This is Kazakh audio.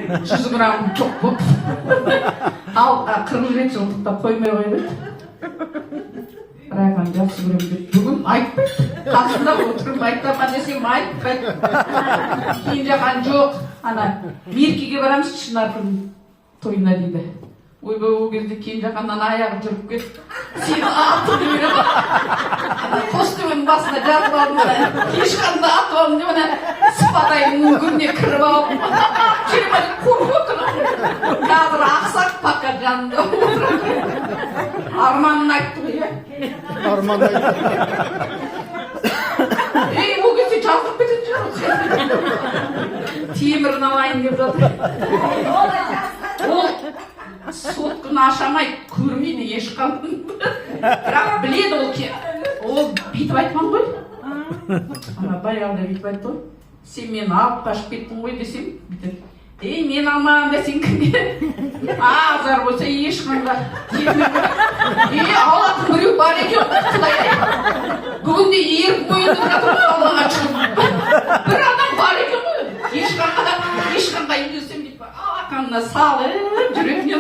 100 грамм жоқ болып. Ал 40 рет жылдықтап қоймай қойды. Райхан жақсы көрем деп бүгін айтпайды. Қасында отырып айтпаған десем айтпайды. Кейін жақан жоқ. Ана меркеге барамыз Шынардың тойына дейді. Ойбай ол кезде кейін жақаннан аяғы жүріп кетті. Сені атып жібере ма? Қостөбенің басына жатып алдым. Ешқанда атып алдым деп ана сыпатайдың үңгіріне кіріп алып. Шеремәлі қорқып отырмын. Қазір ақсақ пока жанында отырады. Арманын айтты ғой, иә? Арман айтты. Ол кезде жазылып кететін шығар. Темірін алайын деп жатыр. Ол сотканы ашамайды, көрмейді ешқандай. Бірақ біледі ол ке. Ол бүйтіп айтқан ғой. Ана баяғыда бүйтіп айтты ғой. Сен мені алып қашып кеттің ғой десем, бүйтіп. Мен алмағанда сен кімге? Азар болса ешқандай. Алатын біреу бар екен, Құдай. Бүгінде еріп мойындап жатыр ғой Аллаға шығып. Бір адам бар екен ғой. Ешқандай десем дейді. Алақанына салып жүретіне